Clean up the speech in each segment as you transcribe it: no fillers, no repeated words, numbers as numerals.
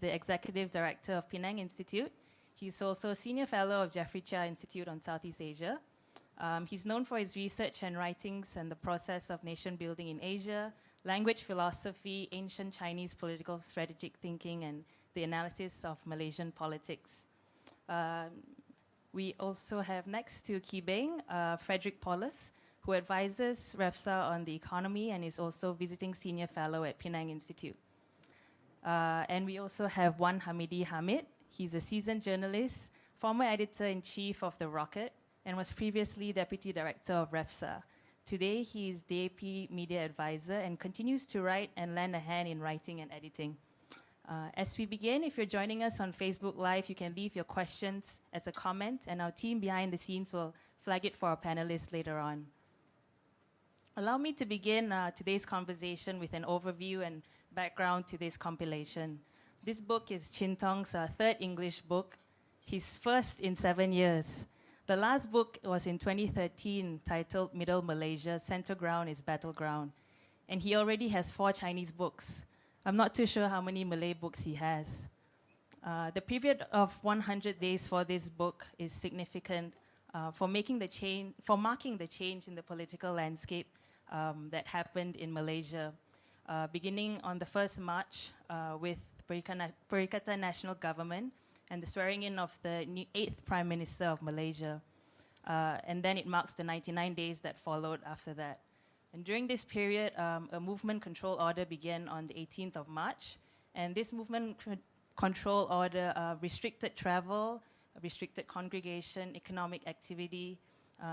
the Executive Director of Penang Institute. He's also Senior Fellow of Jeffrey Chia Institute on Southeast Asia. He's known for his research and writings and the process of nation building in Asia, language philosophy, ancient Chinese political strategic thinking, and the analysis of Malaysian politics. We also have next to Ki Beng, Frederick Paulus, who advises REFSA on the economy and is also visiting senior fellow at Penang Institute. And we also have Wan Hamidi Hamid. He's a seasoned journalist, former editor-in-chief of The Rocket, and was previously deputy director of REFSA. Today, he is DAP media advisor and continues to write and lend a hand in writing and editing. As we begin, if you're joining us on Facebook Live, you can leave your questions as a comment, and our team behind the scenes will flag it for our panelists later on. Allow me to begin today's conversation with an overview and background to this compilation. This book is Chin Tong's third English book, his first in 7 years. The last book was in 2013, titled Middle Malaysia, Center Ground is Battleground. And he already has 4 Chinese books. I'm not too sure how many Malay books he has. The period of 100 days for this book is significant for marking the change in the political landscape that happened in Malaysia, beginning on the 1st March with Perikatan National Government and the swearing in of the 8th Prime Minister of Malaysia. And then it marks the 99 days that followed after that. And during this period, a movement control order began on the 18th of March. And this movement control order restricted travel, restricted congregation, economic activity.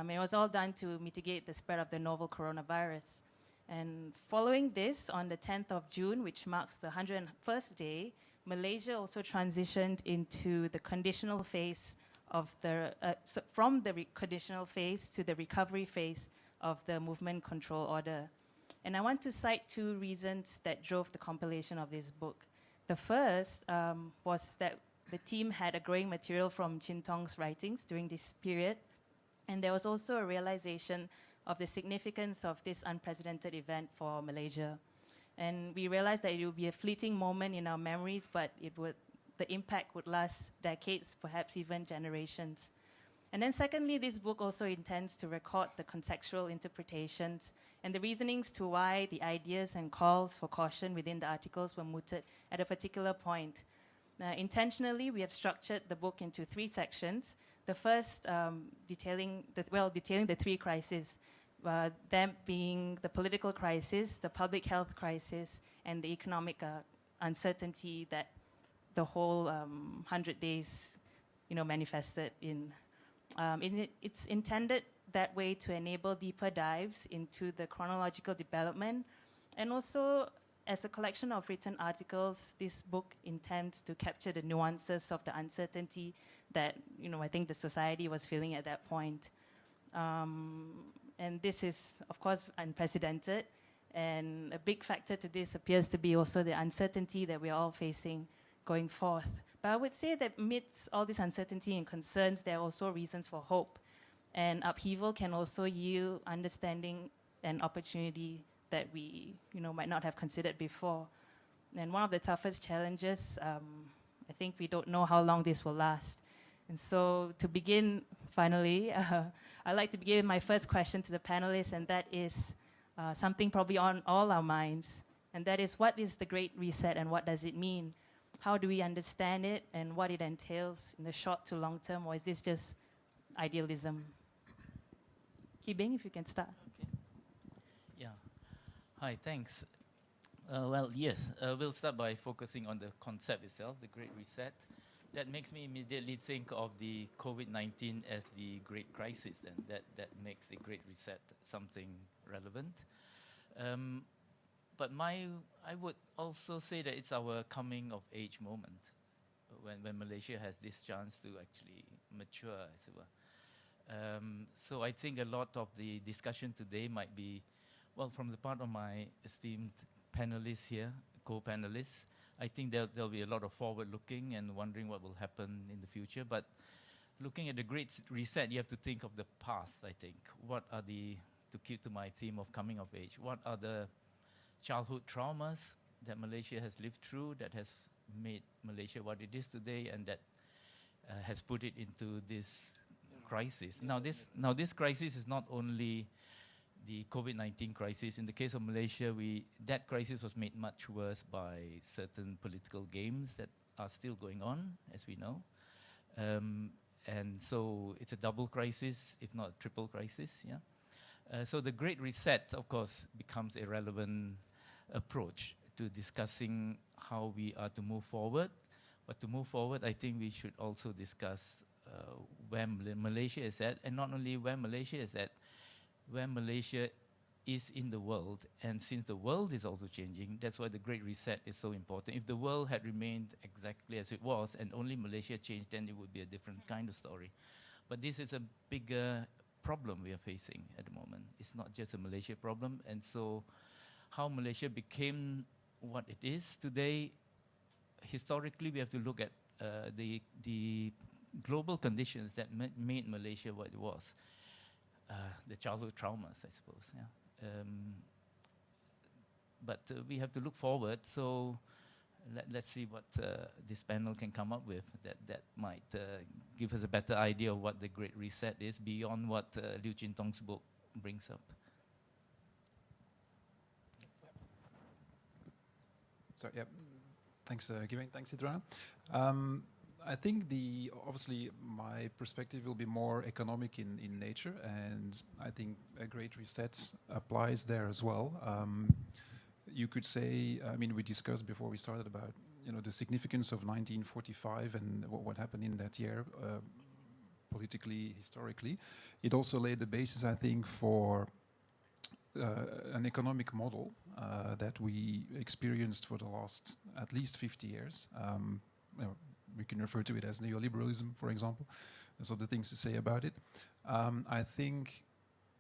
It was all done to mitigate the spread of the novel coronavirus. And following this, on the 10th of June, which marks the 101st day, Malaysia also transitioned into the conditional phase of from the conditional phase to the recovery phase of the movement control order. And I want to cite 2 reasons that drove the compilation of this book. The first was that the team had a growing material from Chin Tong's writings during this period, and there was also a realization of the significance of this unprecedented event for Malaysia. And we realized that it would be a fleeting moment in our memories, but the impact would last decades, perhaps even generations. And then secondly, this book also intends to record the contextual interpretations and the reasonings to why the ideas and calls for caution within the articles were mooted at a particular point. Intentionally, we have structured the book into 3 sections. The first detailing the 3 crises, them being the political crisis, the public health crisis, and the economic uncertainty that the whole 100 days manifested in. It's intended that way to enable deeper dives into the chronological development, and also as a collection of written articles, this book intends to capture the nuances of the uncertainty that I think the society was feeling at that point. And this is, of course, unprecedented, and a big factor to this appears to be also the uncertainty that we're all facing going forth. But I would say that amidst all this uncertainty and concerns, there are also reasons for hope. And upheaval can also yield understanding and opportunity that we might not have considered before. And one of the toughest challenges, I think we don't know how long this will last. And so to begin, finally, I'd like to begin with my first question to the panelists, and that is something probably on all our minds. And that is, what is the Great Reset and what does it mean? How do we understand it and what it entails in the short to long term, or is this just idealism? Ki Beng, if you can start. Okay. Yeah. Hi, thanks. Well, yes, we'll start by focusing on the concept itself, the Great Reset. That makes me immediately think of the COVID-19 as the Great Crisis, and that makes the Great Reset something relevant. But I would also say that it's our coming of age moment, when Malaysia has this chance to actually mature, as it were. So I think a lot of the discussion today might be, well, from the part of my esteemed panelists here, co-panelists, I think there'll be a lot of forward-looking and wondering what will happen in the future. But looking at the Great Reset, you have to think of the past, I think. What are to keep to my theme of coming of age, what are the childhood traumas that Malaysia has lived through that has made Malaysia what it is today, and that has put it into this crisis. Now this crisis is not only the COVID-19 crisis. In the case of Malaysia, that crisis was made much worse by certain political games that are still going on, as we know. And so it's a double crisis, if not a triple crisis. Yeah. So the Great Reset, of course, becomes a relevant approach to discussing how we are to move forward. But to move forward, I think we should also discuss where Malaysia is at, and not only where Malaysia is at, where Malaysia is in the world. And since the world is also changing, that's why the Great Reset is so important. If the world had remained exactly as it was and only Malaysia changed, then it would be a different kind of story. But this is a bigger problem we are facing at the moment. It's not just a Malaysia problem. And so how Malaysia became what it is today, historically we have to look at the global conditions that made Malaysia what it was. The childhood traumas, I suppose. Yeah. But we have to look forward. So let's see what this panel can come up with that might give us a better idea of what the Great Reset is beyond what Liu Jin-tong's book brings up. So yeah, thanks, Giving. Thanks, Sidra. I think obviously my perspective will be more economic in nature, and I think a Great Reset applies there as well. You could say, I mean, we discussed before we started about the significance of 1945 and what happened in that year, politically, historically. It also laid the basis, I think, for an economic model that we experienced for the last at least 50 years. We can refer to it as neoliberalism, for example. So the things to say about it. I think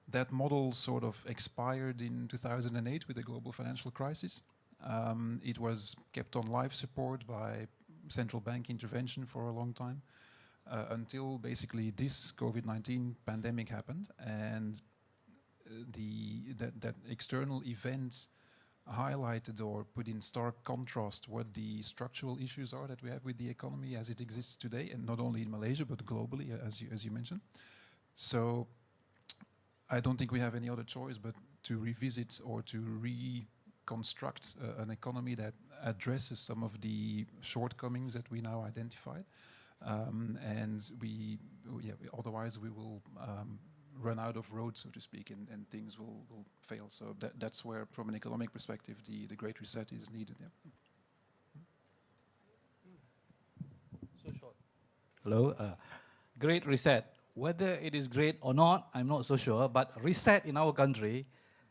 that model sort of expired in 2008 with the global financial crisis. It was kept on life support by central bank intervention for a long time until basically this COVID-19 pandemic happened, and that external event highlighted or put in stark contrast what the structural issues are that we have with the economy as it exists today, and not only in Malaysia but globally, as you mentioned. So I don't think we have any other choice but to revisit or to reconstruct an economy that addresses some of the shortcomings that we now identified, and otherwise we will run out of road, so to speak, and things will fail. So that's where, from an economic perspective, the Great Reset is needed. Yeah. So short. Hello. Great Reset. Whether it is great or not, I'm not so sure, but reset in our country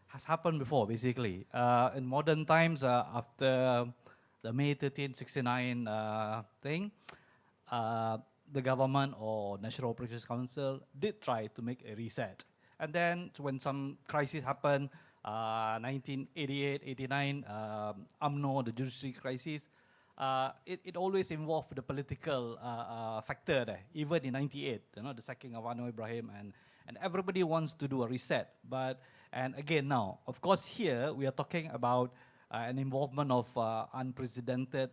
has happened before, basically. In modern times, after the May 1369 thing, the government or National Operations Council did try to make a reset. And then when some crisis happened, 1988, 89, UMNO, the judiciary crisis, it always involved the political factor there, even in 98, the sacking of Anwar Ibrahim, and everybody wants to do a reset. And again now, of course here we are talking about an involvement of unprecedented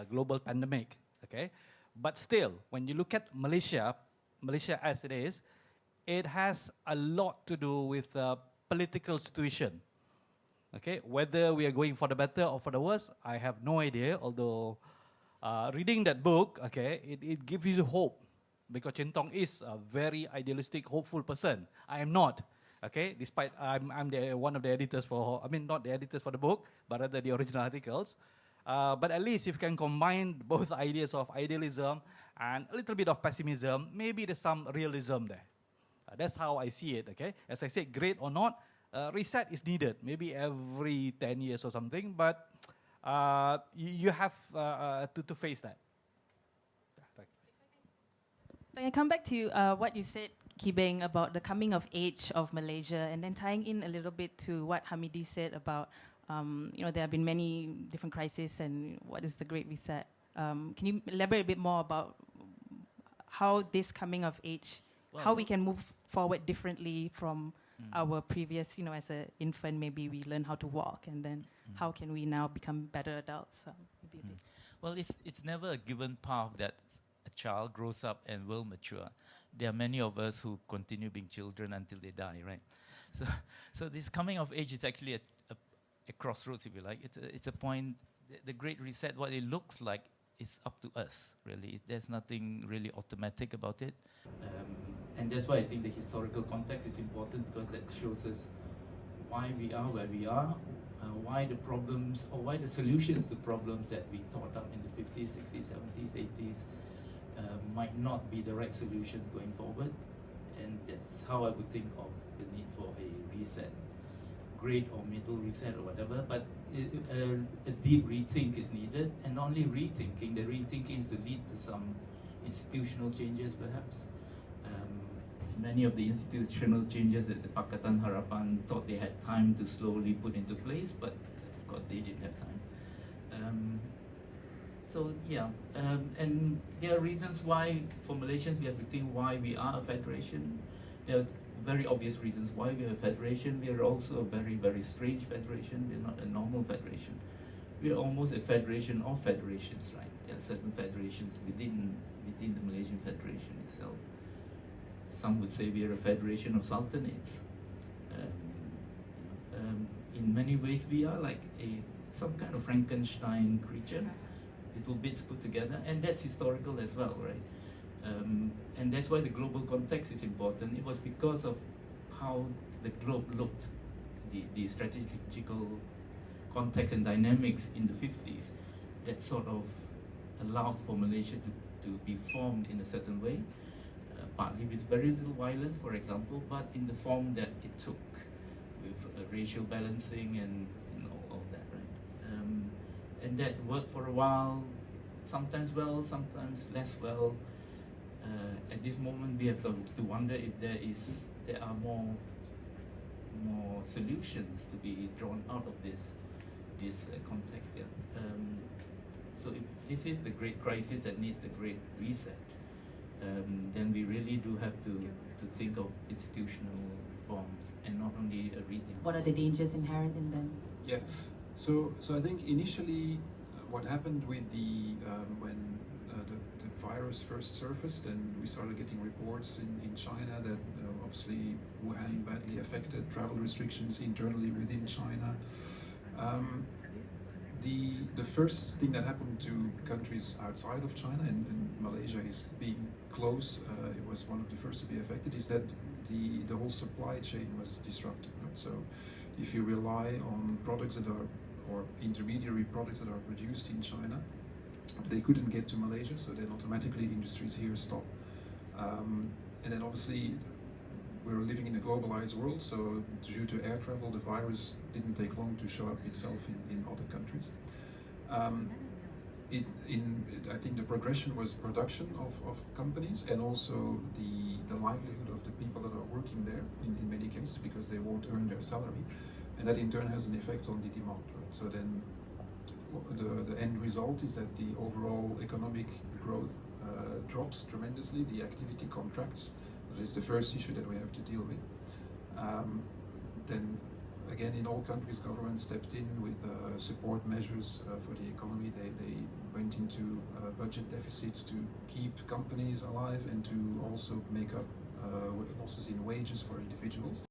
global pandemic, okay? But still, when you look at Malaysia as it is, it has a lot to do with the political situation. Okay, whether we are going for the better or for the worse, I have no idea. Although reading that book, okay, it gives you hope, because Jin-tong is a very idealistic, hopeful person. I am not. Okay, despite I'm one of the editors not the editors for the book, but rather the original articles. But at least if you can combine both ideas of idealism and a little bit of pessimism, maybe there's some realism there. That's how I see it, okay? As I said, great or not, reset is needed, maybe every 10 years or something, but you have to face that. If I can come back to what you said, Kibeng, about the coming of age of Malaysia, and then tying in a little bit to what Hamidi said about there have been many different crises, and what is the Great Reset? Can you elaborate a bit more about how this coming of age, how we can move forward differently from our previous, as an infant, maybe we learn how to walk, and then how can we now become better adults? Well, it's never a given path that a child grows up and will mature. There are many of us who continue being children until they die, right? So, so this coming of age is actually a crossroads, if you like. It's a point. The Great Reset, what it looks like, is up to us, really. There's nothing really automatic about it. And that's why I think the historical context is important, because that shows us why we are where we are, why the problems, or why the solutions to problems that we thought up in the 50s, 60s, 70s, 80s might not be the right solution going forward. And that's how I would think of the need for a reset. Great or middle reset or whatever, but a deep rethink is needed, and not only rethinking, the rethinking is to lead to some institutional changes perhaps. Many of the institutional changes that the Pakatan Harapan thought they had time to slowly put into place, but of course they didn't have time. So yeah, and there are reasons why, for Malaysians, we have to think why we are a federation. There are very obvious reasons why we are a federation. We are also a very, very strange federation. We are not a normal federation. We are almost a federation of federations, right? There are certain federations within the Malaysian Federation itself. Some would say we are a federation of sultanates. In many ways, we are like some kind of Frankenstein creature, little bits put together, and that's historical as well, right? And that's why the global context is important. It was because of how the globe looked, the strategical context and dynamics in the 50s, that sort of allowed for Malaysia to be formed in a certain way, partly with very little violence, for example, but in the form that it took, with racial balancing and all of that, right? And that worked for a while, sometimes well, sometimes less well. At this moment, we have to wonder if there are more solutions to be drawn out of this context. Yeah. So if this is the great crisis that needs the great reset, then we really do have to think of institutional reforms and not only a rethink. What are the dangers inherent in them? Yeah. So I think initially, what happened with when the virus first surfaced, and we started getting reports in China that obviously Wuhan badly affected, travel restrictions internally within China. The first thing that happened to countries outside of China, and Malaysia is being close, it was one of the first to be affected, is that the whole supply chain was disrupted. Right? So if you rely on products that are, or intermediary products that are produced in China, they couldn't get to Malaysia, so then automatically industries here stop. And then obviously we're living in a globalized world, so due to air travel, the virus didn't take long to show up itself in other countries. I think the progression was production of companies, and also the livelihood of the people that are working there in many cases, because they won't earn their salary, and that in turn has an effect on the demand. Right? So then the end result is that the overall economic growth drops tremendously, the activity contracts. That is the first issue that we have to deal with. Then again, in all countries, governments stepped in with support measures for the economy. They went into budget deficits to keep companies alive and to also make up losses in wages for individuals.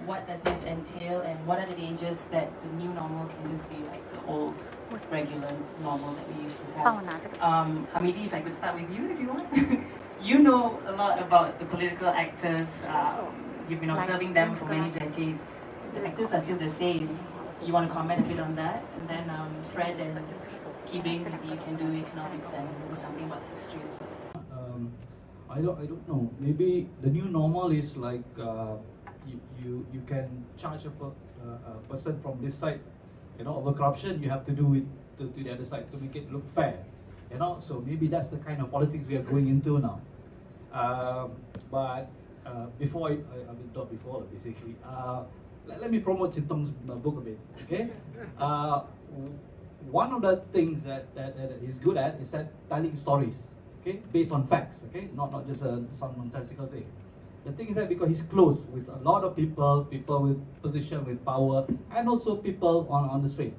What does this entail, and what are the dangers that the new normal can just be like the old regular normal that we used to have? Hamidi, if I could start with you if you want. You know a lot about the political actors. You've been observing them for many decades. The actors are still the same. You want to comment a bit on that? And then Fred and Kibing, maybe you can do economics and do something about history as well. I don't know. Maybe the new normal is like you can charge a person from this side, over corruption. You have to do it to the other side to make it look fair, So maybe that's the kind of politics we are going into now. But before not before basically. Let me promote Chin Tong's book a bit, okay? One of the things that he's good at is that telling stories, okay, based on facts, okay, not just some nonsensical thing. The thing is that because he's close with a lot of people with position, with power, and also people on the street.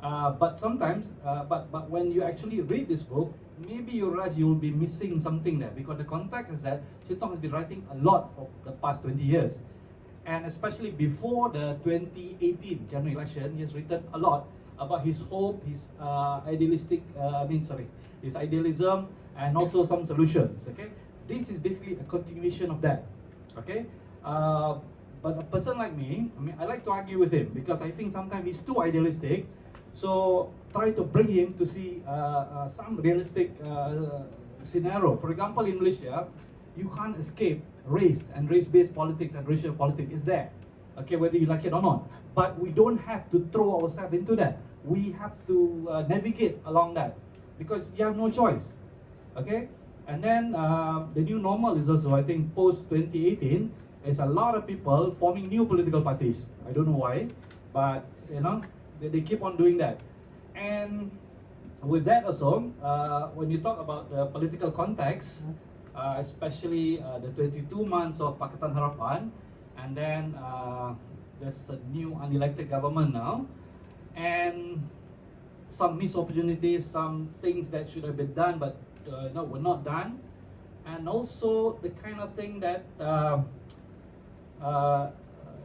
But sometimes, but when you actually read this book, maybe you realize you will be missing something there, because the context is that Chin Tong has been writing a lot for the past 20 years. And especially before the 2018 general election, he has written a lot about his hope, his his idealism, and also some solutions. Okay, this is basically a continuation of that. Okay, but a person like me, I mean, I like to argue with him because I think sometimes he's too idealistic. So try to bring him to see some realistic scenario. For example, in Malaysia, you can't escape race and race-based politics and racial politics. It's there, okay, whether you like it or not. But we don't have to throw ourselves into that. We have to navigate along that because you have no choice, okay? And then the new normal is also, I think, post-2018, is a lot of people forming new political parties. I don't know why, but you know, they keep on doing that. And with that also, when you talk about the political context, especially the 22 months of Pakatan Harapan, and then there's a new unelected government now, and some missed opportunities, some things that should have been done but no, were not done, and also the kind of thing that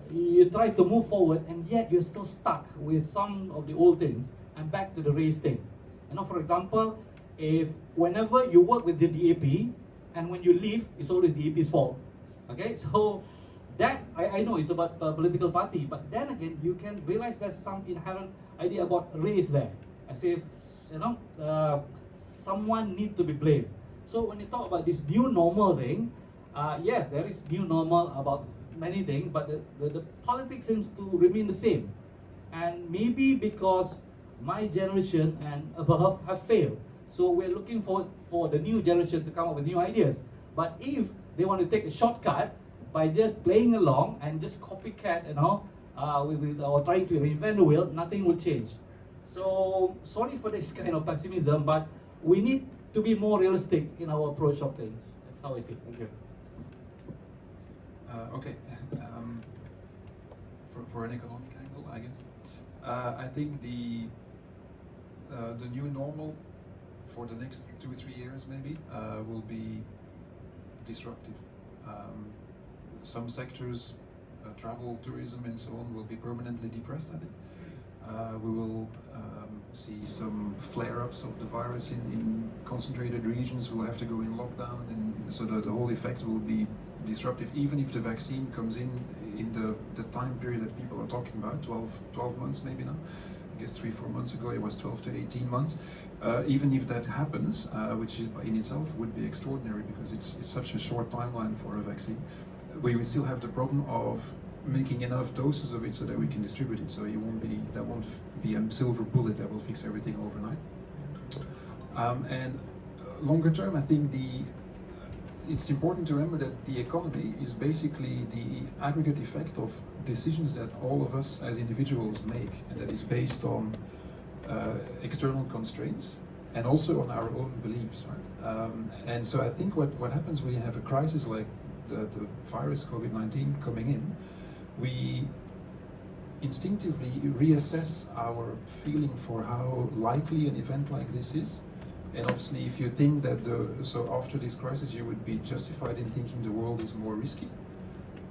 you try to move forward and yet you're still stuck with some of the old things and back to the race thing. You know, for example, if whenever you work with the DAP and when you leave, it's always the DAP's fault. Okay, so that I know it's about a political party, but then again, you can realize there's some inherent idea about race there, as if, you know, someone need to be blamed. So when you talk about this new normal thing, yes, there is new normal about many things, but the politics seems to remain the same. And maybe because my generation and above have failed, so we're looking for the new generation to come up with new ideas. But if they want to take a shortcut by just playing along and just copycat, you know, or trying to reinvent the wheel, nothing will change. So sorry for this kind of pessimism, but we need to be more realistic in our approach of things. That's how I see it. Thank you. Okay. For an economic angle, I guess. I think the new normal for the next 2-3 years maybe will be disruptive. Some sectors, travel, tourism and so on, will be permanently depressed, I think. We will see some flare-ups of the virus in concentrated regions. We'll have to go in lockdown, and so the whole effect will be disruptive, even if the vaccine comes in the time period that people are talking about, 12 months maybe now. I guess 3-4 months ago it was 12 to 18 months. Even if that happens, which in itself would be extraordinary because it's such a short timeline for a vaccine, we will still have the problem of making enough doses of it so that we can distribute it. So that won't be a silver bullet that will fix everything overnight. And longer term, I think it's important to remember that the economy is basically the aggregate effect of decisions that all of us as individuals make, and that is based on external constraints and also on our own beliefs, right? And so I think what happens when you have a crisis like the virus COVID-19 coming in, we instinctively reassess our feeling for how likely an event like this is. And obviously, if you think that so after this crisis you would be justified in thinking the world is more risky,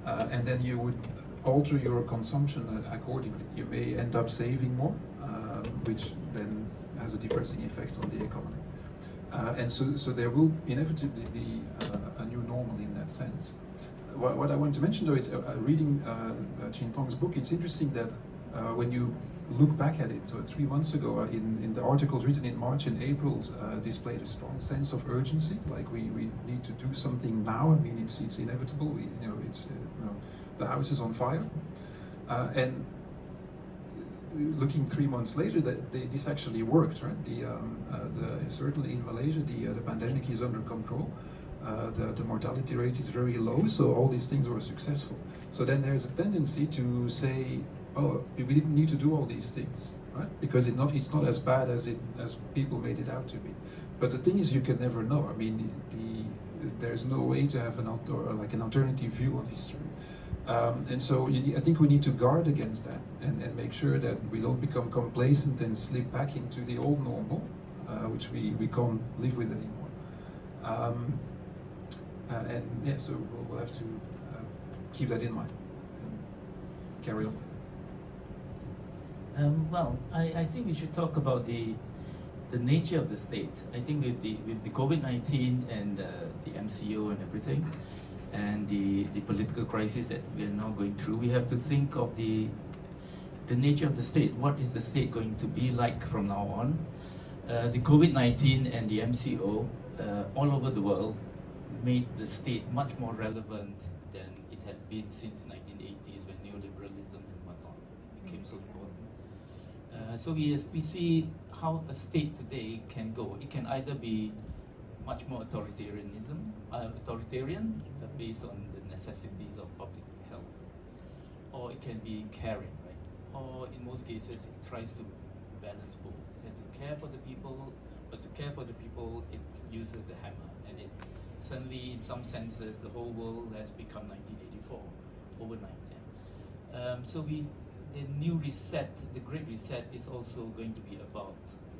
and then you would alter your consumption accordingly. You may end up saving more, which then has a depressing effect on the economy. And so there will inevitably be a new normal in that sense. What I want to mention though is reading Chin Tong's book, it's interesting that when you look back at it, so 3 months ago, in the articles written in March and April, displayed a strong sense of urgency, like we need to do something now. I mean, it's inevitable. The house is on fire, and looking 3 months later, this actually worked, right? Certainly in Malaysia, the pandemic is under control. The mortality rate is very low, so all these things were successful. So then there's a tendency to say, oh, we didn't need to do all these things, right? Because it's not as bad as people made it out to be. But the thing is, you can never know. I mean, there's no way to have an alternative view on history. And so I think we need to guard against that and make sure that we don't become complacent and slip back into the old normal, which we can't live with anymore. And yeah, so we'll have to keep that in mind and carry on. Well, I think we should talk about the nature of the state. I think with the COVID-19 and the MCO and everything, and the political crisis that we are now going through, we have to think of the nature of the state. What is the state going to be like from now on? The COVID-19 and the MCO all over the world made the state much more relevant than it had been since the 1980s, when neoliberalism and whatnot became so important. So we see how a state today can go. It can either be much more authoritarian, based on the necessities of public health, or it can be caring, right? Or in most cases, it tries to balance both. It has to care for the people, but to care for the people, it uses the hammer, and it suddenly, in some senses, the whole world has become 1984 overnight. Yeah? So the new reset, the Great Reset, is also going to be about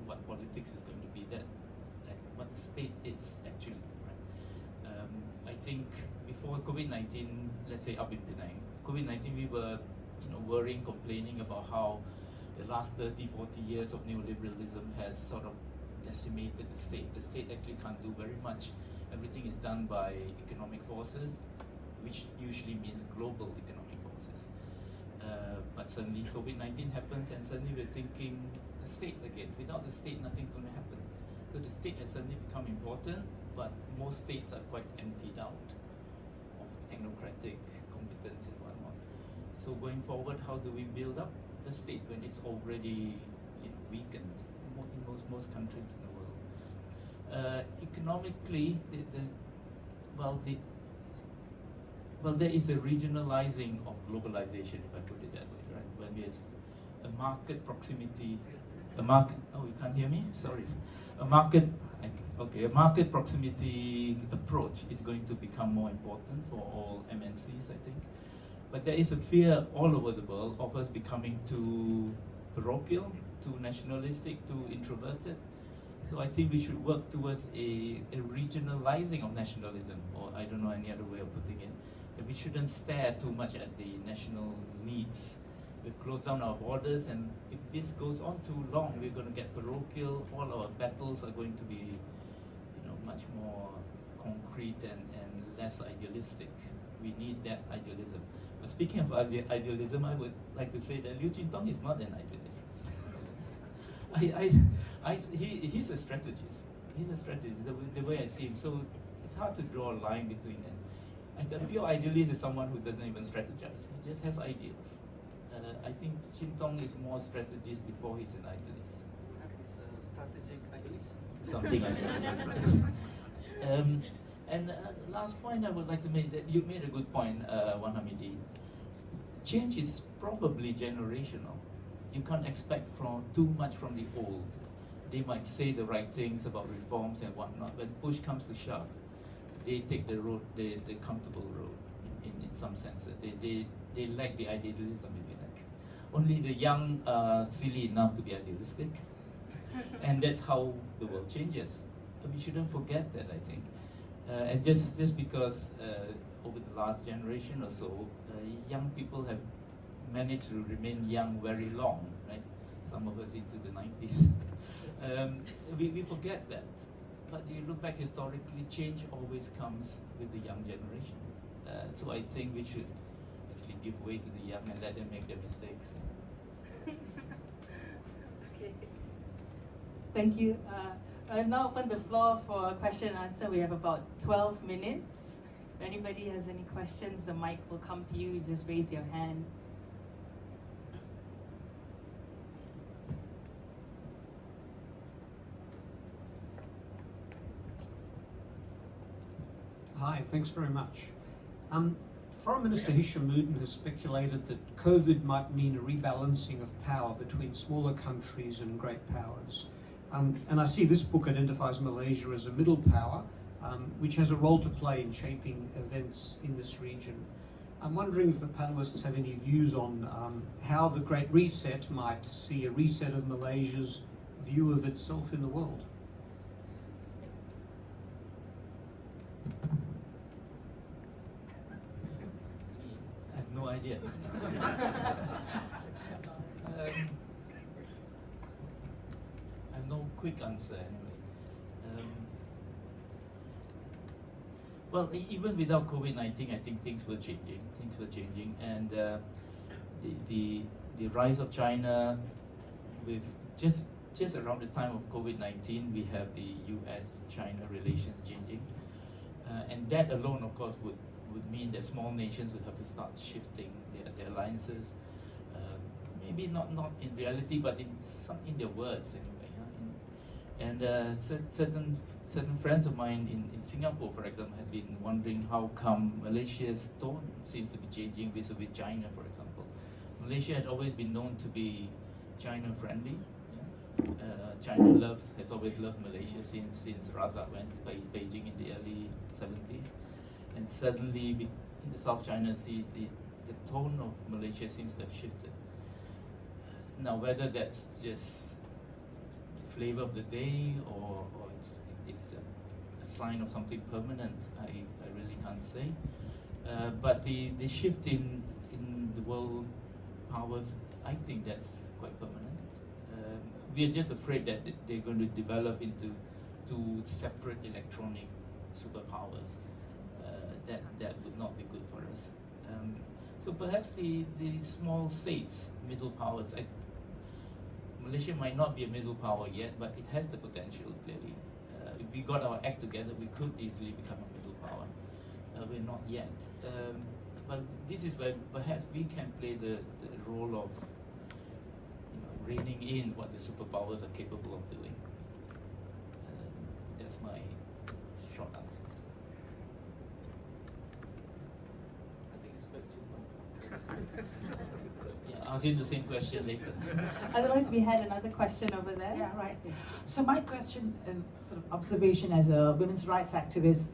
what politics is going to be then, like what the state is actually. Right? I think before COVID-19, let's say up in Penang, COVID-19, we were worrying, complaining about how the last 30, 40 years of neoliberalism has sort of decimated the state. The state actually can't do very much. Everything is done by economic forces, which usually means global economic forces. But suddenly COVID-19 happens, and suddenly we're thinking the state again. Without the state, nothing's going to happen. So the state has suddenly become important, but most states are quite emptied out of technocratic competence and whatnot. So going forward, how do we build up the state when it's already weakened in most countries in the world? Economically, there is a regionalizing of globalization, if I put it that way, right? When there's a market proximity, oh, you can't hear me? Sorry. A market proximity approach is going to become more important for all MNCs, I think. But there is a fear all over the world of us becoming too parochial, too nationalistic, too introverted. So I think we should work towards a regionalizing of nationalism, or I don't know any other way of putting it. That we shouldn't stare too much at the national needs. We close down our borders, and if this goes on too long, we're going to get parochial. All our battles are going to be, much more concrete and less idealistic. We need that idealism. But speaking of idealism, I would like to say that Liu Jintong is not an idealist. He's a strategist. He's a strategist, the way I see him. So it's hard to draw a line between them. A pure idealist is someone who doesn't even strategize. He just has ideals. I think Jintong is more strategist before he's an idealist. He's a strategic idealist. Something like that. And last point I would like to make, that you made a good point, Wan Hamidi. Change is probably generational. You can't expect too much from the old. They might say the right things about reforms and whatnot, but push comes to shove, they take the road, the comfortable road, in some sense. They lack the idealism, maybe like. Only the young are silly enough to be idealistic. And that's how the world changes. And we shouldn't forget that, I think. And just because over the last generation or so, young people have managed to remain young very long, right? Some of us into the 90s. We forget that. But you look back historically, change always comes with the young generation. So I think we should actually give way to the young and let them make their mistakes. Okay. Thank you. Now open the floor for question and answer. We have about 12 minutes. If anybody has any questions, the mic will come to you. You just raise your hand. Hi, thanks very much. Foreign Minister Hishammuddin has speculated that COVID might mean a rebalancing of power between smaller countries and great powers. And I see this book identifies Malaysia as a middle power, which has a role to play in shaping events in this region. I'm wondering if the panelists have any views on how the Great Reset might see a reset of Malaysia's view of itself in the world. I have no idea. I have no quick answer anyway. Well, even without COVID-19, I think things were changing. And the rise of China, with just around the time of COVID-19, we have the U.S.-China relations changing, and that alone, of course, would mean that small nations would have to start shifting their alliances. Maybe not in reality, but in their words anyway. And certain friends of mine in Singapore, for example, have been wondering how come Malaysia's tone seems to be changing vis-a-vis China, for example. Malaysia had always been known to be China friendly. China has always loved Malaysia since Razak went to Beijing in the early 70s. And suddenly in the South China Sea, the tone of Malaysia seems to have shifted. Now, whether that's just flavor of the day or it's a sign of something permanent, I really can't say. But the shift in the world powers, I think that's quite permanent. We are just afraid that they're going to develop into two separate electronic superpowers. That would not be good for us. So perhaps the small states, middle powers, Malaysia might not be a middle power yet, but it has the potential, clearly. If we got our act together, we could easily become a middle power. We're not yet. But this is where perhaps we can play the role of reining in what the superpowers are capable of doing. That's my short answer. I think it's question. Yeah, ask him the same question later. Otherwise, we had another question over there. Yeah, right. So my question and sort of observation as a women's rights activist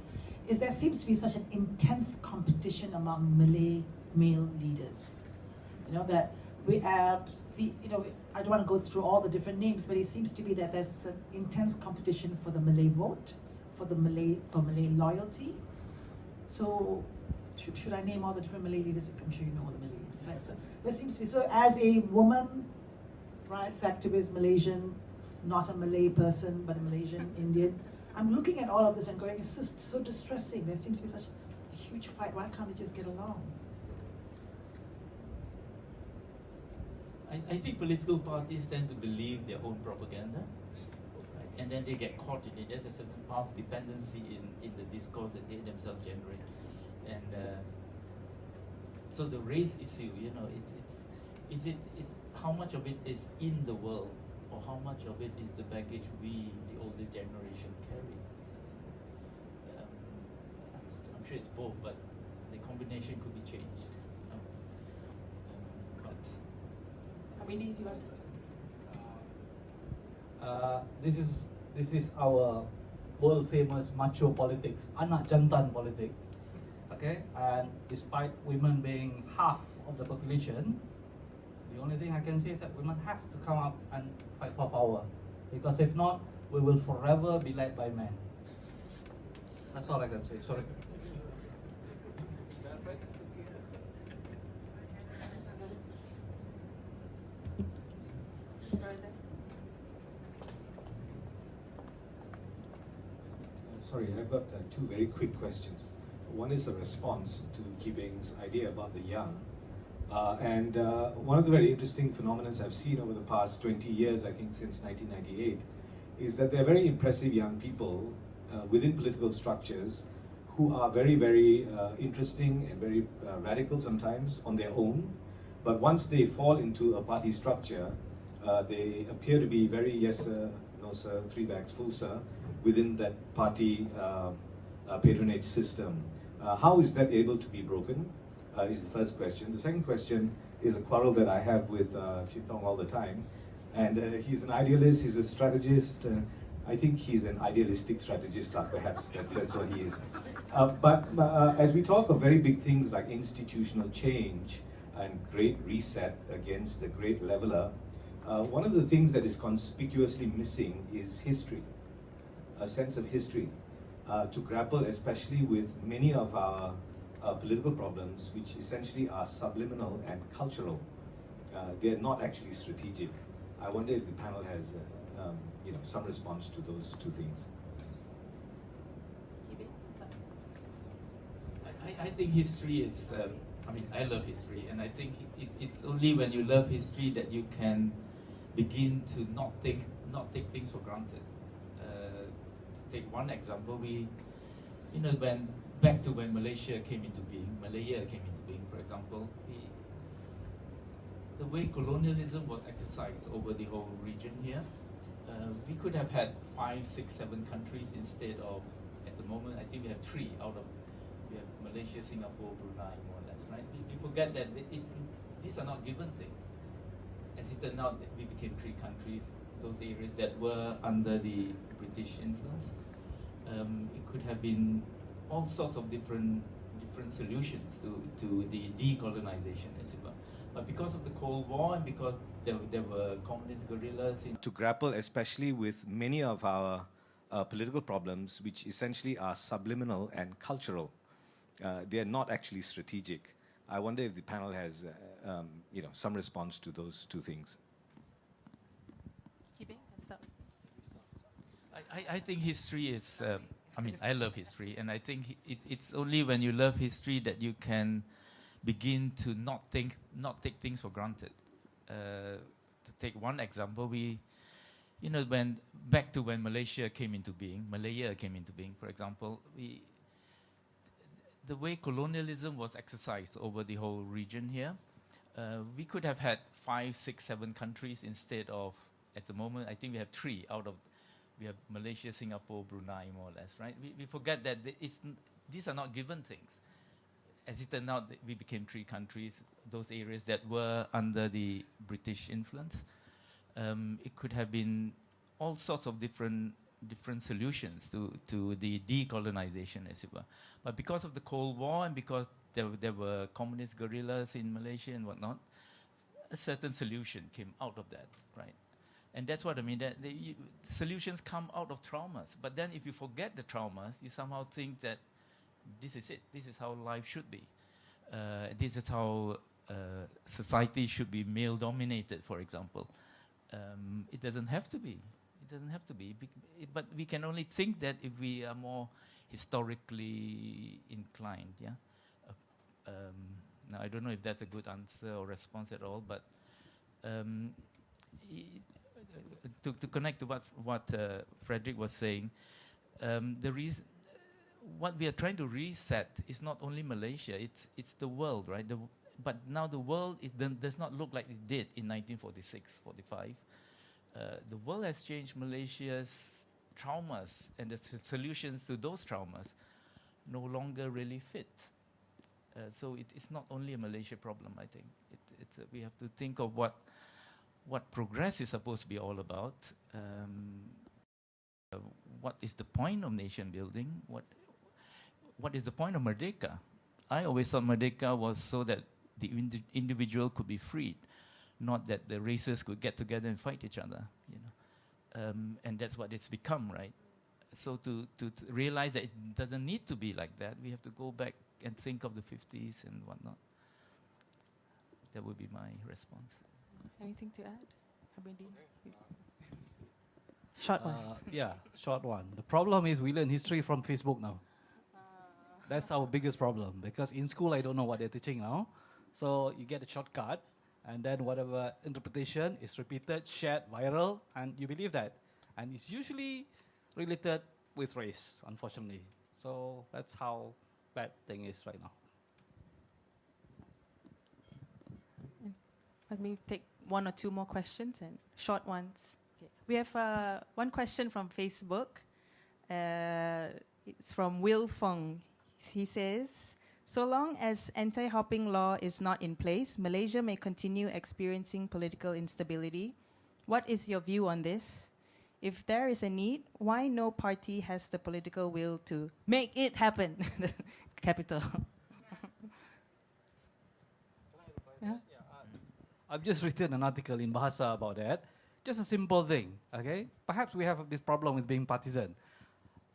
is there seems to be such an intense competition among Malay male leaders. You know, that we have I don't want to go through all the different names, but it seems to be that there's an intense competition for the Malay vote, for Malay loyalty. So should I name all the different Malay leaders? I'm sure you know all the Malay leaders, right? So there seems to be, so as a woman rights activist, Malaysian, not a Malay person, but a Malaysian Indian, I'm looking at all of this and going, it's just so distressing. There seems to be such a huge fight. Why can't they just get along? I think political parties tend to believe their own propaganda, right? And then they get caught in it. There's a certain path dependency in the discourse that they themselves generate. And so the race issue, is how much of it is in the world, or how much of it is the baggage we, the older generation, carry? I'm sure it's both, but the combination could be changed. Really, if you want to. This is our world famous macho politics, anak jantan politics. Okay, and despite women being half of the population, the only thing I can say is that women have to come up and fight for power, because if not, we will forever be led by men. That's all I can say. Sorry. Sorry, I've got two very quick questions. One is a response to Ki Beng's idea about the young. And one of the very interesting phenomena I've seen over the past 20 years, I think since 1998, is that there are very impressive young people within political structures who are very, very interesting and very radical sometimes on their own. But once they fall into a party structure, they appear to be very yes sir, no sir, three bags full sir, within that party patronage system. How is that able to be broken is the first question. The second question is a quarrel that I have with Chitong all the time. And he's an idealist, he's a strategist, I think he's an idealistic strategist, perhaps that's what he is. But as we talk of very big things like institutional change and great reset against the great leveler, one of the things that is conspicuously missing is history, a sense of history, to grapple especially with many of our political problems, which essentially are subliminal and cultural. They're not actually strategic. I wonder if the panel has some response to those two things. I think history is, I love history, and I think it's only when you love history that you can begin to not take things for granted. To take one example, when Malaysia came into being, Malaya came into being, for example, the way colonialism was exercised over the whole region here, we could have had 5, 6, 7 countries instead of, at the moment, I think we have 3 out of, we have Malaysia, Singapore, Brunei, more or less, right? We forget that these are not given things. As it turned out, we became 3 countries, those areas that were under the British influence. It could have been all sorts of different solutions to the decolonization, as it were. But because of the Cold War and because there were communist guerrillas to grapple especially with many of our political problems, which essentially are subliminal and cultural. They are not actually strategic. I wonder if the panel has some response to those two things. I think history is, I love history, and I think it's only when you love history that you can begin to not take things for granted. To take one example, when Malaysia came into being, Malaya came into being, for example, the way colonialism was exercised over the whole region here, we could have had 5, 6, 7 countries instead of, at the moment, I think we have 3 out of, we have Malaysia, Singapore, Brunei, more or less, right? We forget that these are not given things. As it turned out, we became 3 countries, those areas that were under the British influence. It could have been all sorts of different solutions to the decolonization, as it were. But because of the Cold War and because there were communist guerrillas in Malaysia and whatnot, a certain solution came out of that, right? And that's what I mean, that the solutions come out of traumas. But then if you forget the traumas, you somehow think that this is it. This is how life should be. This is how society should be male-dominated, for example. It doesn't have to be. It doesn't have to be. But we can only think that if we are more historically inclined. Yeah. Now I don't know if that's a good answer or response at all, but to connect to what Frederick was saying, the reason. What we are trying to reset is not only Malaysia, it's the world, right? But now the world does not look like it did in 1946, 45. The world has changed. Malaysia's traumas and the solutions to those traumas no longer really fit. So it's not only a Malaysia problem, I think. We have to think of what progress is supposed to be all about. What is the point of nation building? What is the point of Merdeka? I always thought Merdeka was so that the individual could be freed, not that the races could get together and fight each other. And that's what it's become, right? So to realize that it doesn't need to be like that, we have to go back and think of the 50s and whatnot. That would be my response. Anything to add? Short one. Yeah, short one. The problem is we learn history from Facebook now. That's our biggest problem, because in school I don't know what they're teaching now. So you get a shortcut, and then whatever interpretation is repeated, shared, viral, and you believe that. And it's usually related with race, unfortunately. So that's how bad thing is right now. Let me take 1 or 2 more questions, and short ones. Okay. We have one question from Facebook. It's from Will Fong. He says, so long as anti-hopping law is not in place, Malaysia may continue experiencing political instability. What is your view on this? if there is a need, why no party has the political will to make it happen? Capital. Yeah? I've just written an article in Bahasa about that. Just a simple thing, okay? Perhaps we have this problem with being partisan.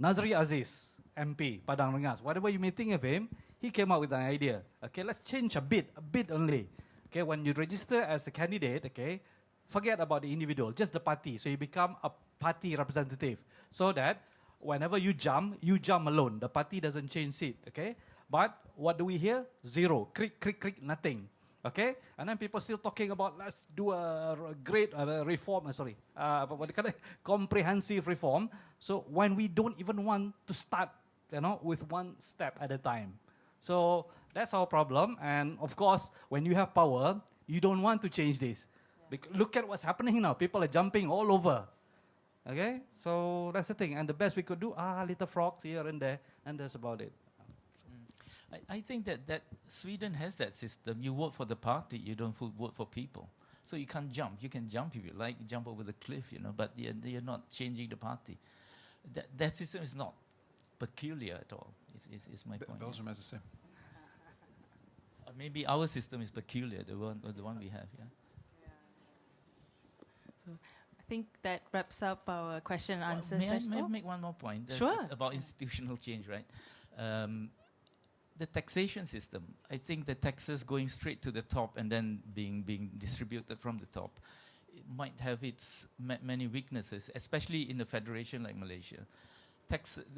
Nazri Aziz, MP, Padang Rengas, whatever you may think of him, he came up with an idea. Okay, let's change a bit only. Okay, when you register as a candidate, okay, forget about the individual, just the party. So you become a party representative. So that whenever you jump alone. The party doesn't change seat, okay? But what do we hear? Zero, crick, nothing. Okay, and then people still talking about let's do a great reform. What they call it? Comprehensive reform. So when we don't even want to start, with one step at a time. So that's our problem. And of course, when you have power, you don't want to change this. Look at what's happening now. People are jumping all over. Okay, so that's the thing. And the best we could do, little frogs here and there, and that's about it. I think that Sweden has that system. You vote for the party, you don't vote for people. So you can't jump. You can jump if you like, jump over the cliff, but you're not changing the party. That system is not peculiar at all, is my point. Belgium has the same. Maybe our system is peculiar, the one we have, yeah. So I think that wraps up our question and answer May session. I make one more point? Sure. About institutional change, right? The taxation system, I think the taxes going straight to the top and then being distributed from the top, it might have its many weaknesses, especially in a federation like Malaysia.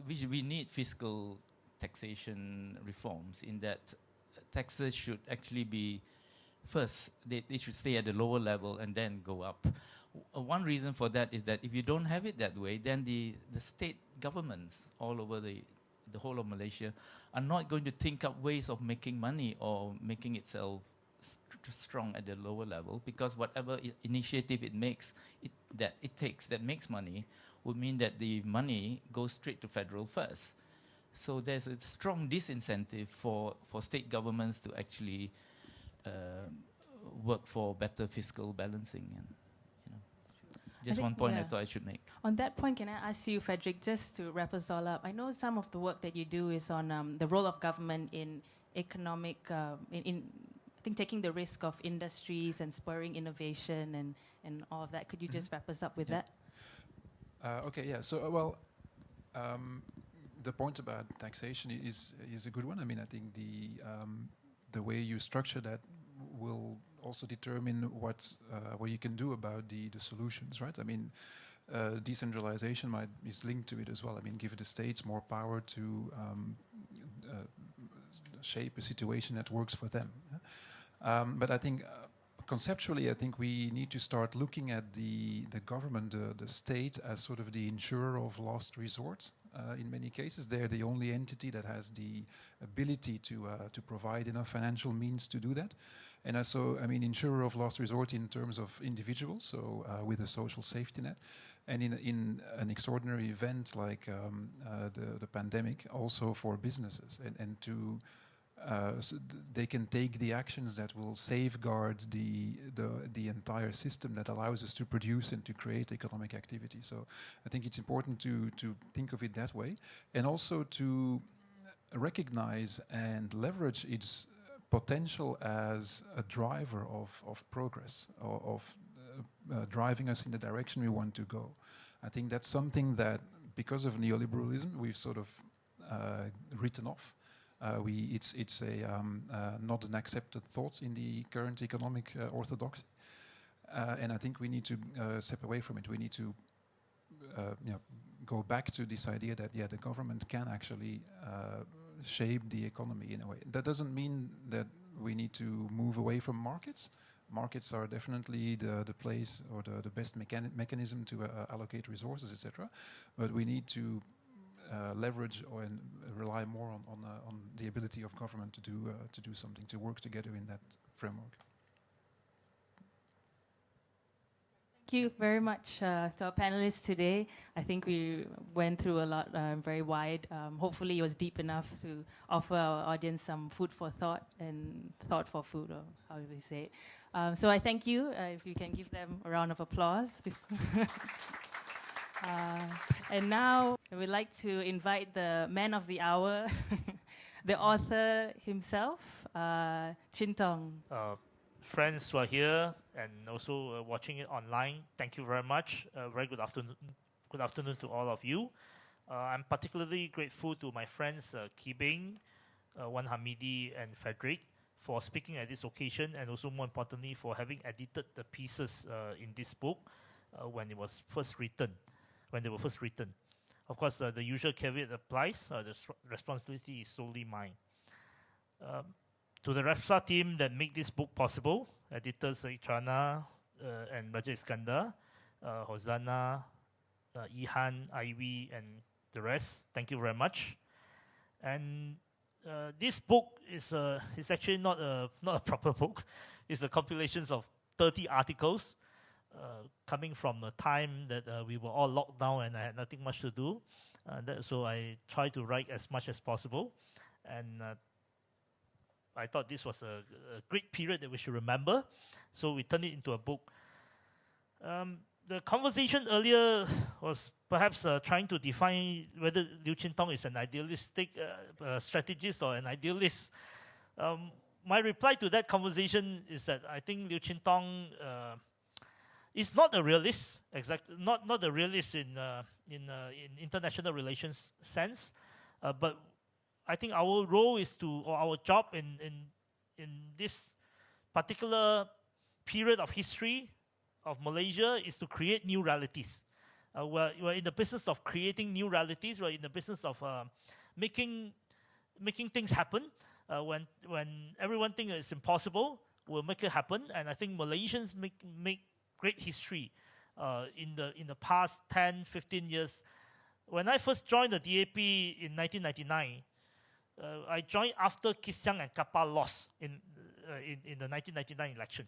We need fiscal taxation reforms in that taxes should actually be, first, they should stay at the lower level and then go up. One reason for that is that if you don't have it that way, then the state governments all over the whole of Malaysia are not going to think up ways of making money or making itself strong at the lower level, because whatever initiative it makes, that makes money, would mean that the money goes straight to federal first. So there's a strong disincentive for state governments to actually work for better fiscal balancing. And just one point I thought I should make. On that point, can I ask you, Frederick, just to wrap us all up? I know some of the work that you do is on the role of government in economic, in I think taking the risk of industries and spurring innovation and all of that. Could you just wrap us up with that? Okay, yeah. So, the point about taxation is a good one. I mean, I think the way you structure that will also determine what you can do about the solutions, right? I mean, decentralization is linked to it as well. I mean, give the states more power to shape a situation that works for them. But I think conceptually, I think we need to start looking at the government, the state, as sort of the insurer of last resort. In many cases, they're the only entity that has the ability to provide enough financial means to do that. And also, I mean, insurer of last resort in terms of individuals, so with a social safety net. And in an extraordinary event like the pandemic, also for businesses, and to so they can take the actions that will safeguard the entire system that allows us to produce and to create economic activity. So I think it's important to think of it that way, and also to recognize and leverage its potential as a driver of progress, of driving us in the direction we want to go. I think that's something that, because of neoliberalism, we've sort of written off. It's not an accepted thought in the current economic orthodoxy, and I think we need to step away from it. We need to go back to this idea that the government can actually shape the economy in a way. That doesn't mean that we need to move away from markets. Markets are definitely the place or the best mechanism to allocate resources, etc. But we need to leverage and rely more on the ability of government to do something, to work together in that framework. Thank you very much to our panelists today. I think we went through a lot, very wide. Hopefully it was deep enough to offer our audience some food for thought and thought for food, or how do we say it. So I thank you. If you can give them a round of applause. And now we'd like to invite the man of the hour, the author himself, Chin Tong. Friends who are here and also watching it online, thank you very much. Very good afternoon. Good afternoon to all of you. I'm particularly grateful to my friends Ki Bing, Wan Hamidi, and Frederick for speaking at this occasion, and also more importantly for having edited the pieces in this book when they were first written. Of course, the usual caveat applies. The responsibility is solely mine. To the REFSA team that make this book possible, editors Itrana and Raja Iskandar, Hosanna, Ihan, Ivy, and the rest, thank you very much. And this book is actually not a proper book. It's a compilation of 30 articles coming from a time that we were all locked down and I had nothing much to do. So I tried to write as much as possible. And I thought this was a great period that we should remember. So we turned it into a book. The conversation earlier was perhaps trying to define whether Liu Qintong is an idealistic strategist or an idealist. My reply to that conversation is that I think Liu Qintong is not a realist, not a realist in international relations sense, but I think our role is or our job in this particular period of history of Malaysia is to create new realities. We're in the business of creating new realities. We're in the business of making things happen. When everyone thinks it's impossible, we'll make it happen. And I think Malaysians make great history in the past 10, 15 years. When I first joined the DAP in 1999, I joined after Kit Siang and Kappa lost in the 1999 election.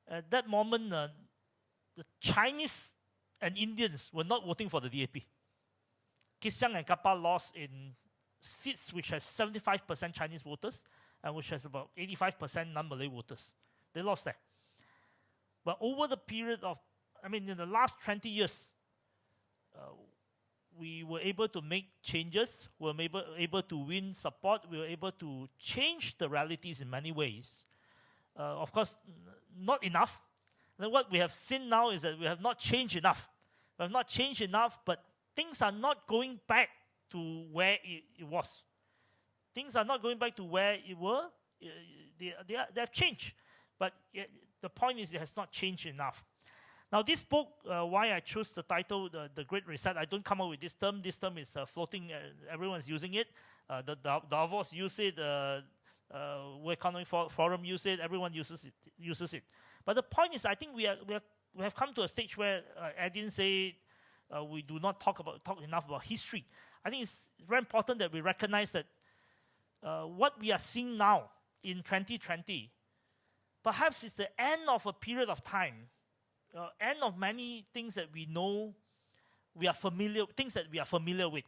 At that moment, the Chinese and Indians were not voting for the DAP. Kit Siang and Kappa lost in seats which has 75% Chinese voters and which has about 85% non-Malay voters. They lost there. But over the period of, in the last 20 years, we were able to make changes. We were able to win support. We were able to change the realities in many ways. Of course, not enough. And what we have seen now is that we have not changed enough. We have not changed enough, but things are not going back to where it was. Things are not going back to where it were. They have changed. But the point is it has not changed enough. Now this book, why I chose the title, The Great Reset, I don't come up with this term. This term is floating. Everyone's using it. The Davos use it. World Economic Forum use it. Everyone uses it. But the point is, I think we have come to a stage where Edin said we do not talk enough about history. I think it's very important that we recognize that what we are seeing now in 2020 perhaps is the end of a period of time, end of many things that we know, things that we are familiar with.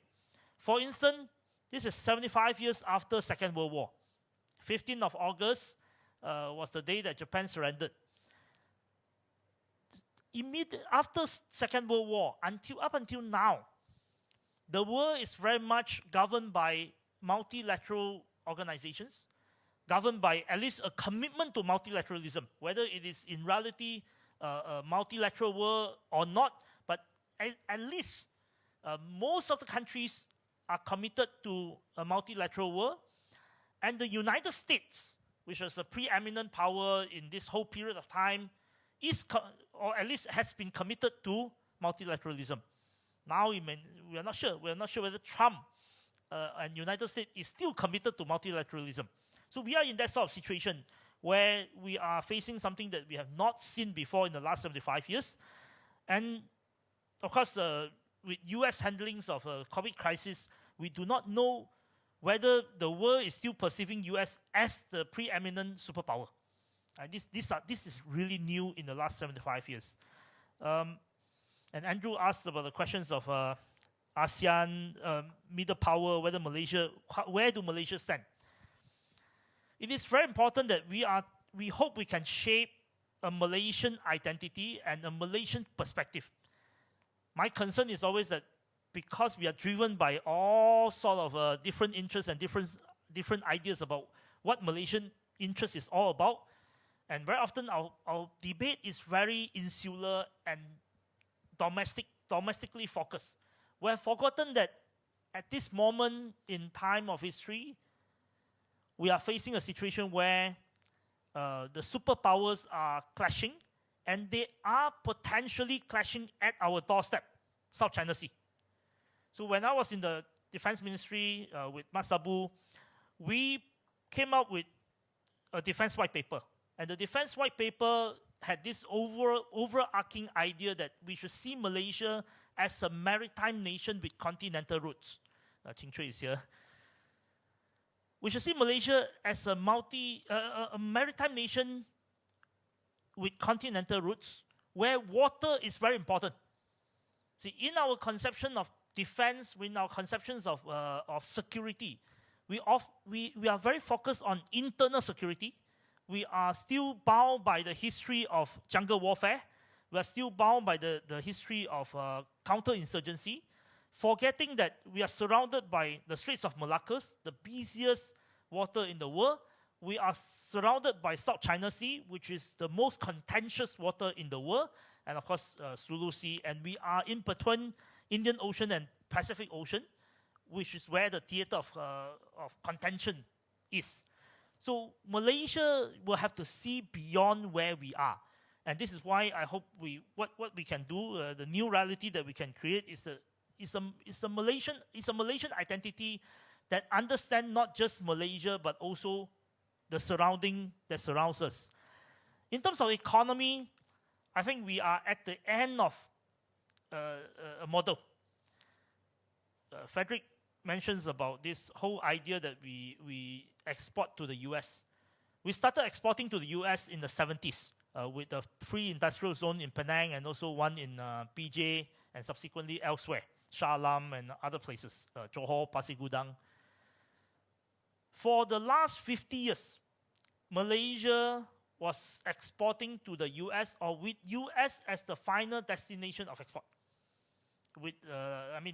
For instance, this is 75 years after Second World War. 15th of August was the day that Japan surrendered. After Second World War, up until now, the world is very much governed by multilateral organizations, governed by at least a commitment to multilateralism, whether it is in reality a multilateral world or not, but at least most of the countries are committed to a multilateral world. And the United States, which was a preeminent power in this whole period of time, or at least has been committed to multilateralism. Now we are not sure. We are not sure whether Trump and United States is still committed to multilateralism. So we are in that sort of situation where we are facing something that we have not seen before in the last 75 years. And of course, with US handlings of a COVID crisis, we do not know whether the world is still perceiving US as the preeminent superpower. This is really new in the last 75 years. And Andrew asked about the questions of ASEAN, middle power, where do Malaysia stand? It is very important that we hope we can shape a Malaysian identity and a Malaysian perspective. my concern is always that because we are driven by all sort of different interests and different ideas about what Malaysian interest is all about, and very often our debate is very insular and domestically focused. We have forgotten that at this moment in time of history, we are facing a situation where the superpowers are clashing, and they are potentially clashing at our doorstep, South China Sea. So when I was in the Defense Ministry with Masabu, we came up with a defense white paper. And the defense white paper had this overarching idea that we should see Malaysia as a maritime nation with continental roots. Ching Chui is here. We should see Malaysia as a maritime nation with continental roots, where water is very important. See, in our conception of defense, in our conceptions of security, we are very focused on internal security. We are still bound by the history of jungle warfare. We are still bound by the history of counterinsurgency, forgetting that we are surrounded by the Straits of Malacca, the busiest water in the world. We are surrounded by South China Sea, which is the most contentious water in the world, and of course, Sulu Sea. And we are in between Indian Ocean and Pacific Ocean, which is where the theater of contention is. So Malaysia will have to see beyond where we are. And this is why I hope what we can do, the new reality that we can create is a Malaysian identity that understands not just Malaysia, but also the surrounding that surrounds us. In terms of economy, I think we are at the end of a model. Frederick mentions about this whole idea that we export to the US. We started exporting to the US in the 70s with a free industrial zone in Penang and also one in PJ and subsequently elsewhere, Shah Alam and other places, Johor, Pasir Gudang. For the last 50 years, Malaysia was exporting to the US, or with US as the final destination of export. With,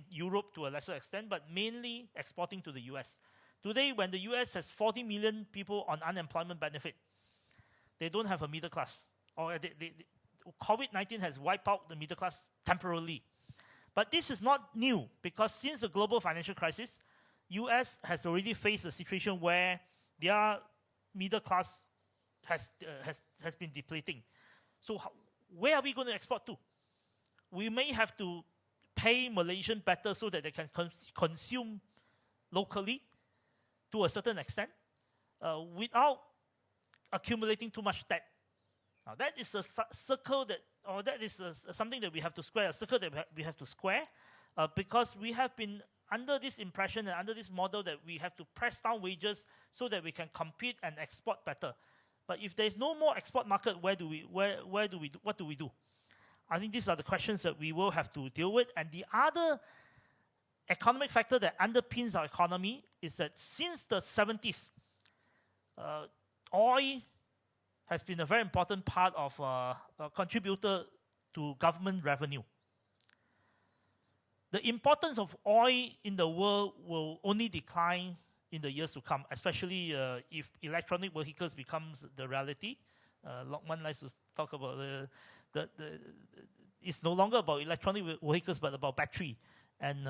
Europe to a lesser extent, but mainly exporting to the US. Today, when the US has 40 million people on unemployment benefit, they don't have a middle class. Or COVID-19 has wiped out the middle class temporarily. But this is not new, because since the global financial crisis, US has already faced a situation where their middle class has been depleting. So where are we going to export to? We may have to pay Malaysian better so that they can consume locally to a certain extent without accumulating too much debt. Now that is a circle that is something that we have to square, a circle that we have to square, because we have been under this impression and under this model that we have to press down wages so that we can compete and export better. But if there is no more export market, what do we do? I think these are the questions that we will have to deal with. And the other economic factor that underpins our economy is that since the 70s, oil has been a very important part of a contributor to government revenue. The importance of oil in the world will only decline in the years to come, especially if electronic vehicles becomes the reality. Lokman likes to talk about it's no longer about electronic vehicles, but about battery. And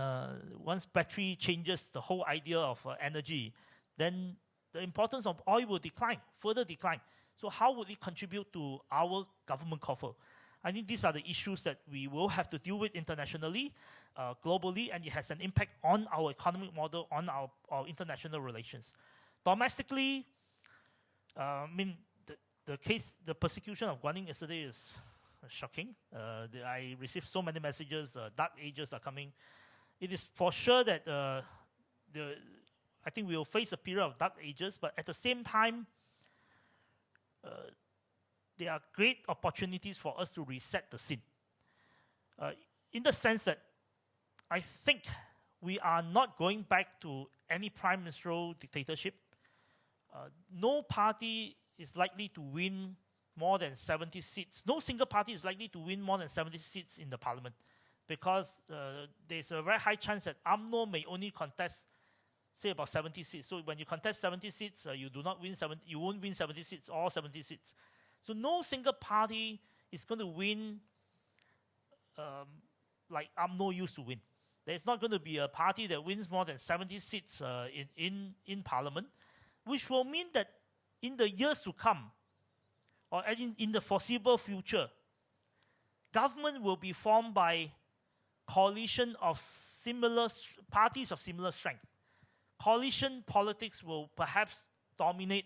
once battery changes the whole idea of energy, then the importance of oil will decline, further decline. So how would it contribute to our government coffer? I think these are the issues that we will have to deal with internationally, globally, and it has an impact on our economic model, on our international relations. Domestically, the persecution of Guan Yin yesterday is shocking. I received so many messages, dark ages are coming. It is for sure that I think we will face a period of dark ages, but at the same time, there are great opportunities for us to reset the scene. In the sense that I think we are not going back to any prime ministerial dictatorship. No party is likely to win more than 70 seats. No single party is likely to win more than 70 seats in the parliament. because there's a very high chance that UMNO may only contest, say, about 70 seats. So when you contest 70 seats, you won't win 70 seats, all 70 seats. So no single party is going to win like UMNO used to win. There's not going to be a party that wins more than 70 seats in Parliament, which will mean that in the years to come, or in the foreseeable future, government will be formed by coalition of parties of similar strength. Coalition politics will perhaps dominate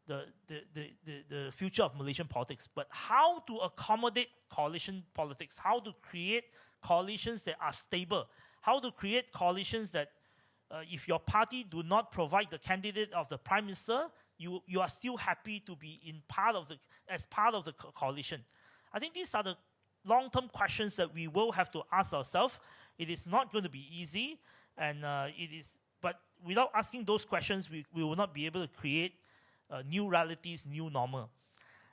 the future of Malaysian politics. But how to accommodate coalition politics, how to create coalitions that are stable, how to create coalitions that if your party do not provide the candidate of the Prime Minister, you are still happy to be as part of the coalition. I think these are the long-term questions that we will have to ask ourselves. It is not going to be easy, but without asking those questions, we will not be able to create new realities, new normal.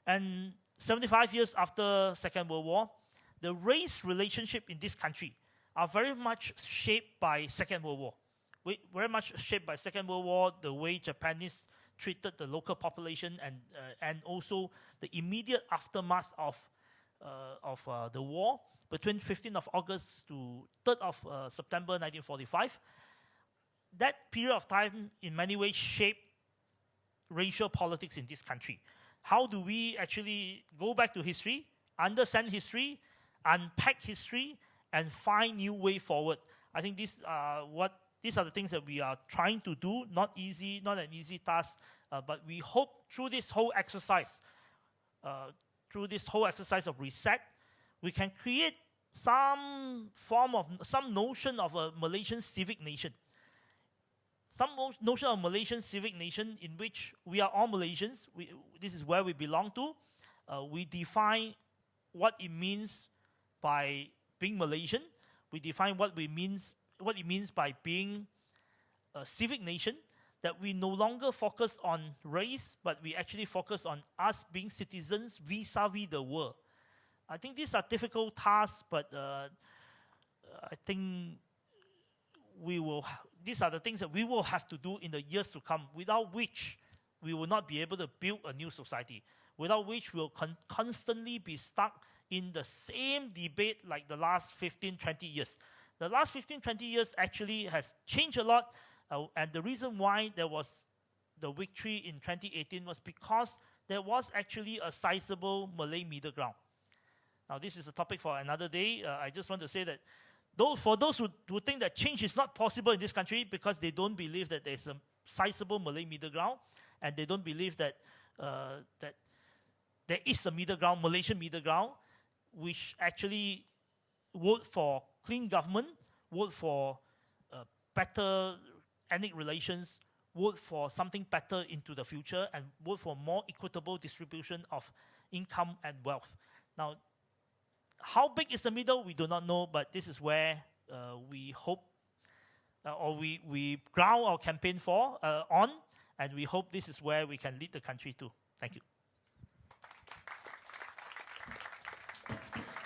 And 75 years after Second World War, the race relationship in this country are very much shaped by Second World War. Very much shaped by Second World War, the way Japanese treated the local population, and also the immediate aftermath of the war between 15th of August to 3rd of September 1945. That period of time, in many ways, shaped racial politics in this country. How do we actually go back to history, understand history, unpack history, and find new way forward? I think these are the things that we are trying to do. Not an easy task, but we hope through this whole exercise, of reset, we can create some notion of a Malaysian civic nation. Some notion of Malaysian civic nation in which we are all Malaysians. This is where we belong to. We define what it means by being Malaysian. We define what it means by being a civic nation, that we no longer focus on race, but we actually focus on us being citizens vis-a-vis the world. I think these are difficult tasks, but I think these are the things that we will have to do in the years to come, without which we will not be able to build a new society, without which we'll constantly be stuck in the same debate like the last 15, 20 years. The last 15, 20 years actually has changed a lot, and the reason why there was the victory in 2018 was because there was actually a sizable Malay middle ground. Now, this is a topic for another day. I just want to say that for those who think that change is not possible in this country because they don't believe that there's a sizable Malay middle ground, and they don't believe that there is a middle ground, Malaysian middle ground, which actually vote for clean government, vote for better ethnic relations, vote for something better into the future, and vote for more equitable distribution of income and wealth. Now, how big is the middle? We do not know, but this is where we hope, or we ground our campaign on, and we hope this is where we can lead the country to. Thank you.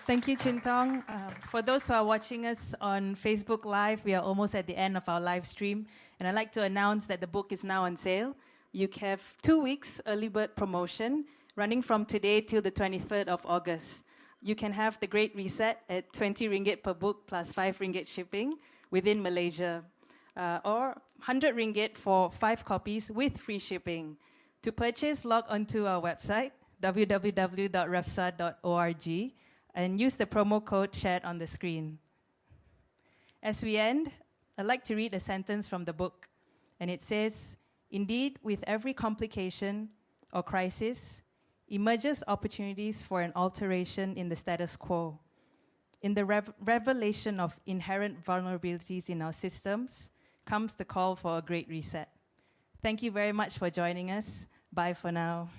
Thank you, Chin Tong. For those who are watching us on Facebook Live, we are almost at the end of our live stream, and I'd like to announce that the book is now on sale. You have 2 weeks early bird promotion running from today till the 23rd of August. You can have the Great Reset at 20 ringgit per book plus 5 ringgit shipping within Malaysia, or 100 ringgit for 5 copies with free shipping. To purchase, log onto our website, www.refsa.org, and use the promo code shared on the screen. As we end, I'd like to read a sentence from the book, and it says, "Indeed, with every complication or crisis, emerges opportunities for an alteration in the status quo. In the revelation of inherent vulnerabilities in our systems comes the call for a great reset." Thank you very much for joining us. Bye for now.